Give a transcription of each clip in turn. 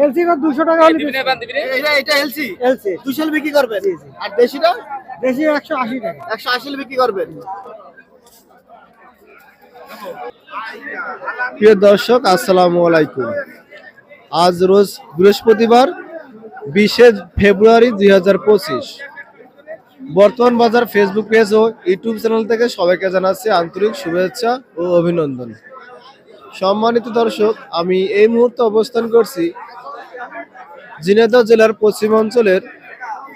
LC কত 200 টাকা হলে এটা এলসি 200 বিক্রি করবেন। আর দেশিটা দেশি 180 টাকা 180 বিক্রি করবেন। প্রিয় দর্শক আসসালামু আলাইকুম। আজ রোজ বৃহস্পতিবার 20 ফেব্রুয়ারি 2025। বর্তমান বাজার ফেসবুক পেজ ও ইউটিউব চ্যানেল থেকে সবাইকে জানাচ্ছি আন্তরিক শুভেচ্ছা ও অভিনন্দন। সম্মানিত দর্শক, আমি এই মুহূর্তে অবস্থান করছি ঝিনাইদহ জেলার পশ্চিমাঞ্চলের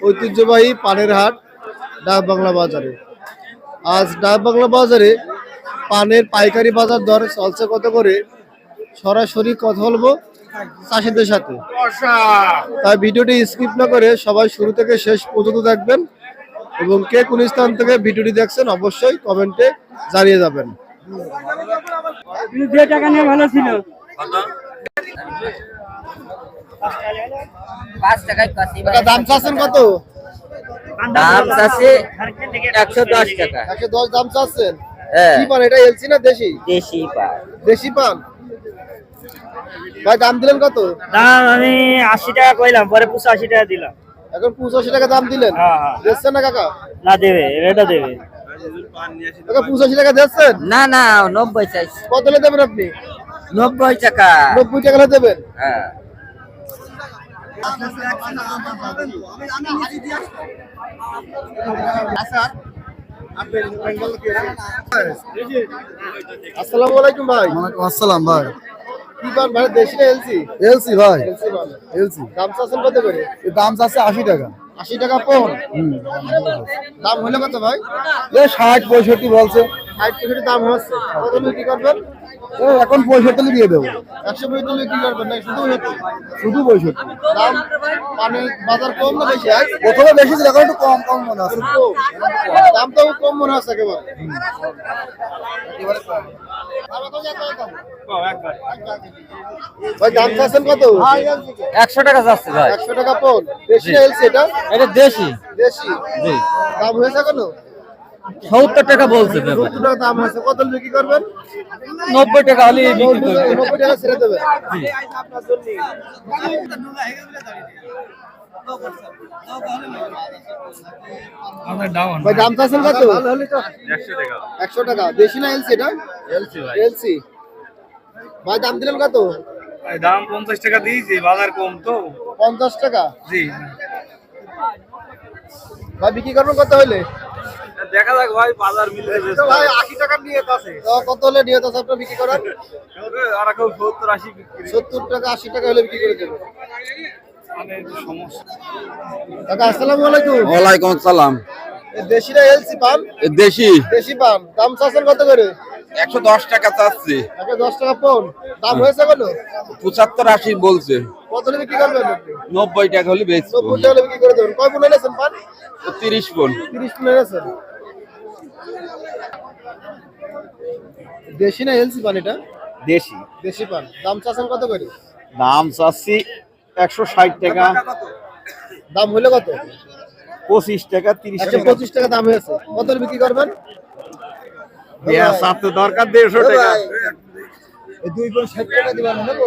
ঐতিহ্যবাহী পানের হাট ডাক বাংলা বাজারে। আজ ডাক বাংলা বাজারে পানের পাইকারি বাজার দর চলছে কত করে, সরাসরি কথা বলবো চাষিদের সাথে। তাই ভিডিওটি স্কিপ না করে সবাই শুরু থেকে শেষ পর্যন্ত দেখবেন এবং কে কোন স্থান থেকে ভিডিওটি দেখছেন অবশ্যই কমেন্টে জানিয়ে যাবেন। টাকা নিয়ে ভালো ছিল। দাম চাচ্ছেন কত? দাম আছে 110 টাকা। 110 দাম চাচ্ছেন? কি পান এটা, এলসি না দেশি? দেশি পান। দেশি পান। ভাই দাম দিলেন কত? দাম আমি 80 টাকা কইলাম, পরে 85 টাকা দিলাম। এখন 85 টাকা দাম দিলেন? দিচ্ছেন না কাকা? না দেবে, এটা দেবে। কাকা 85 টাকা দিচ্ছেন? না না 90 চাইছি। কত হলে দেবেন আপনি? 90 টাকা। 90 টাকা হলে দেবেন? হ্যাঁ। আসসালামু আলাইকুম ভাই। ওয়ালাইকুম আসসালাম ভাই। কি পান ভাই, দেশি না এলসি? এলসি ভাই, এলসি পান। এলসি। দাম চাচ্ছেন কত করে? এর দাম আছে 80 টাকা। 80 টাকা পন। দাম হলো কত ভাই? এ 60 65 বলছে। 60 65 দাম হচ্ছে। কত বিক্রি করবেন? এ এখন 65 দিয়ে দেবো। 165 বিক্রি করবেন না শুধু হেতু? শুধু 65। দাম পানের বাজার কম না বেশি? প্রথমে বেশি ছিল, এখন একটু কম কম মনে আছে। দাম তো কম মনে হচ্ছে একেবারে। ভাই দাম চাচ্ছেন কত? 100 টাকা যাচ্ছে ভাই। 100 টাকা পন। দেশি না এলসি এটা? এটা দেশি। দেশি। জি। দাম হয়েছে কেন? 70 টাকা বলছে 70 টাকা দাম হয়েছে। কত বিক্রি করবেন? 90 টাকা হলে বিক্রি করব। 90 টাকা ছেড়ে দেবে। ভাই দাম চাচ্ছেন কত? 100 টাকা। দেশি না এলসি এটা? এলসি ভাই। এলসি। ভাই দাম দিলেন কত? ভাই দাম 50 টাকা দিয়েছি, বাজার কম তো। 50 টাকা। জি। ভাই বিক্রি করবেন কত হইলে? দেখা যাক ভাই, বাজার মিলে তো ভাই 80 টাকা নিয়ে আছে। তো কত হলে নিয়ে আছে আপনি বিক্রি করেন? আর কেউ 70 80 বিক্রি। 70 টাকা 80 টাকা হলে বিক্রি করে দেবেন। মানে একটু সমস্যা। কাকা আসসালামু আলাইকুম। ওয়ালাইকুম আসসালাম। এই দেশি না এলসি পান? দেশি দেশি পান। দাম চাচ্ছেন কত করে? 110 টাকা চাচ্ছি। 110 টাকা পন। দাম হয়েছে কত? 75 80 বলছে। কত হলে বিক্রি করবেন আপনি? 90 টাকা হলে বেচবো। 90 টাকা হলে বিক্রি করে দেবেন। কয় পন এনেছেন পান? 30 পন। 30 পন এনেছেন। দেশি না এলসি পান এটা? দেশি। দেশি পান। দাম চাচ্ছেন কত করে? দাম চাচ্ছি 160 টাকা। দাম হলো কত? 25 টাকা 30 টাকা। 125 টাকা দাম হয়েছে। কত হলে বিক্রি করবেন? দেয়া সাথে দরকার 150 টাকা। এই 2 পন 60 টাকা দিবেন নেব।